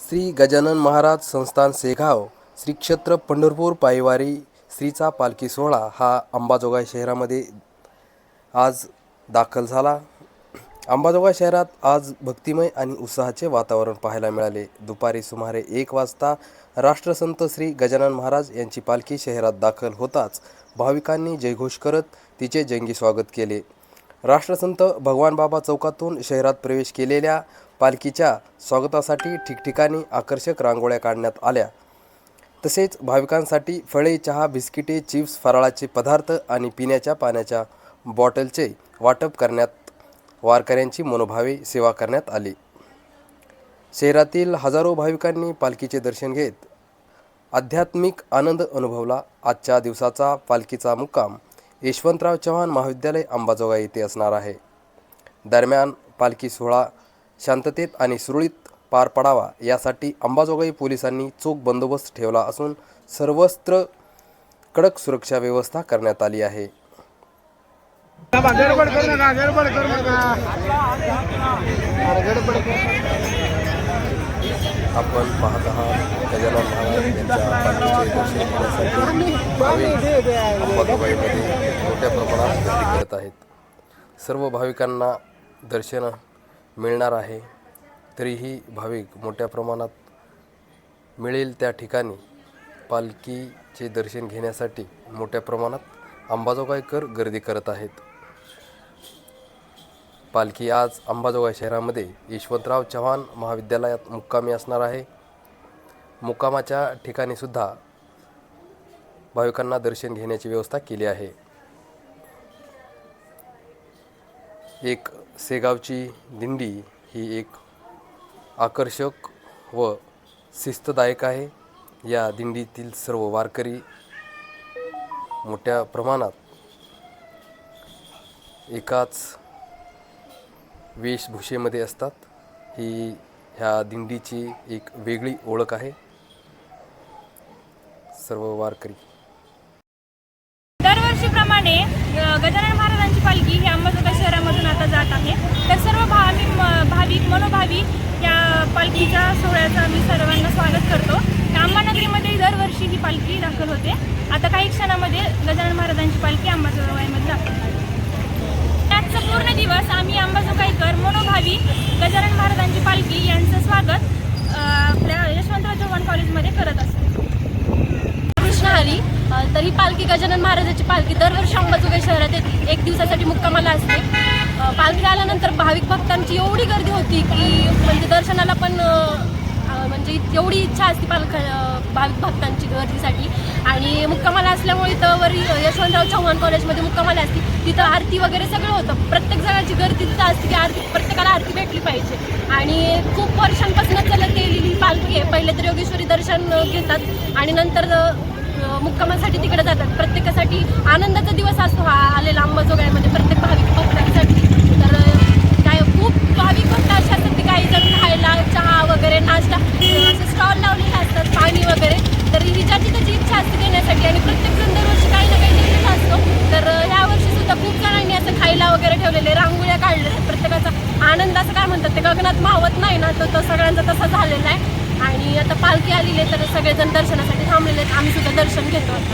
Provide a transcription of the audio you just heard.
श्री गजानन महाराज संस्थान सेगाव श्री क्षेत्र पंढरपूर पायवारी श्रीचा पालखी सोहळा हा अंबाजोगाई शहरामध्ये आज दाखल झाला। अंबाजोगाई शहरात आज भक्तिमय आणि उत्साहाचे वातावरण पाहायला मिळाले। दुपारी सुमारे 1 वाजता राष्ट्रसंत श्री गजानन महाराज यांची पालखी शहरात दाखल होताच भाविकांनी जयघोष करत तिचे जंगी स्वागत केले। राष्ट्रसंत भगवान बाबा चौकातून शहरात प्रवेश केलेल्या पालखीच्या स्वागतासाठी ठिकठिकाणी आकर्षक रांगोळ्या काढण्यात आल्या। तसेच भाविकांसाठी फळे, चहा, बिस्किटे, चिप्स, फराळाचे पदार्थ आणि पिण्याच्या पाण्याच्या बॉटलचे वाटप करण्यात वारकऱ्यांची मनोभावे सेवा करण्यात आली। शहरातील हजारो भाविकांनी पालखीचे दर्शन घेत आध्यात्मिक आनंद अनुभवला। आजच्या दिवसाचा पालखीचा मुक्काम यशवंतराव चव्हाण महाविद्यालय अंबाजोगाई येथे असणार आहे। दरम्यान पालखी सोहळा शांततेत आणि सुरळीत पार पडावा यासाठी अंबाजोगाई पोलिसांनी चोख बंदोबस्त ठेवला असून सर्वत्र कडक सुरक्षा व्यवस्था करण्यात आली आहे। आपण पाहत आहात गजानन महाराज यांच्या पालखीचे दर्शन घेण्यासाठी भाविक अंबाजोगाईमध्ये मोठ्या प्रमाणात गर्दी करत आहेत। सर्व भाविकांना दर्शन मिळणार आहे, तरीही भाविक मोठ्या प्रमाणात मिळेल त्या ठिकाणी पालखीचे दर्शन घेण्यासाठी मोठ्या प्रमाणात अंबाजोगाईकर गर्दी करत आहेत। पालखी आज अंबाजोगाई शहरामध्ये यशवंतराव चव्हाण महाविद्यालयात मुक्कामी असणार आहे। मुक्कामाच्या ठिकाणी सुद्धा भाविकांना दर्शन घेण्याची व्यवस्था केली आहे। एक सेगावची दिंडी ही एक आकर्षक व शिस्तदायक आहे। या दिंडीतील सर्व वारकरी मोठ्या प्रमाणात एकाच वेशभूषेमध्ये असतात। ही ह्या दिंडीची एक वेगळी ओळख आहे। सर्व वारकरी दरवर्षीप्रमाणे गजानन महाराजांची पालखी ही अंबाजोगाई शहरामधून आता जात आहे। तर सर्व भाविक मनोभाविक या पालखीच्या सोहळ्याचं आम्ही सर्वांना स्वागत करतो। अंबानगरीमध्ये दरवर्षी ही पालखी दाखल होते। आता काही क्षणामध्ये गजानन महाराजांची पालखी अंबाजोगाईमध्ये दाखल झाली। आजचा पूर्ण दिवस आम्ही अंबाजोगाईकर मनोभावी गजानन महाराजांची पालखी यांचं स्वागत आपल्या यशवंतराव चव्हाण कॉलेजमध्ये करत असतो। कृष्ण हरी तर ही पालखी गजानन महाराजांची पालखी दरवर्षी अंबाजोगाई शहरात 1 दिवसासाठी मुक्कामाला असते। पालखी आल्यानंतर भाविक भक्तांची एवढी गर्दी होती की म्हणजे दर्शनाला पण म्हणजे एवढी इच्छा असते भाविक भक्तांची गर्दीसाठी। आणि मुक्कामाला असल्यामुळे तर यशवंतराव चव्हाण कॉलेजमध्ये मुक्कामाला असते, तिथं आरती वगैरे सगळं होतं। प्रत्येक जणांची गर्दी तिथं असते की आरती प्रत्येकाला आरती भेटली पाहिजे। आणि खूप वर्षांपासून चालत गेलेली पालखी आहे। पहिले तर योगेश्वरी दर्शन घेतात आणि नंतर मुक्कामासाठी तिकडे जातात। प्रत्येकासाठी आनंदाचा दिवस असतो हा आलेला अंबाजोगाईमध्ये प्रत्येक भाविक भक्तांसाठी। तर काय खूप भाविक भक्त असे असतात की काही जण खायला चहा वगैरे नाश्ता असे स्टॉल लावलेले असतात, पाणी वगैरे। तर ही ज्याची त्याची इच्छा असते देण्यासाठी आणि प्रत्येक जण दरवर्षी काही ना काही दिलेला असतो। तर यावर्षी सुद्धा खूप जणांनी असं खायला वगैरे ठेवलेले, रांगोळ्या काढलेल्या। प्रत्येकाचा आनंद असं काय म्हणतात ते गगनात मावत नाही ना, तो सगळ्यांचा तसा झालेला आहे। आणि आता पालखी आलेली आहे तर सगळेजण दर्शनासाठी थांबलेले आहेत। आम्ही सुद्धा दर्शन घेतो आता।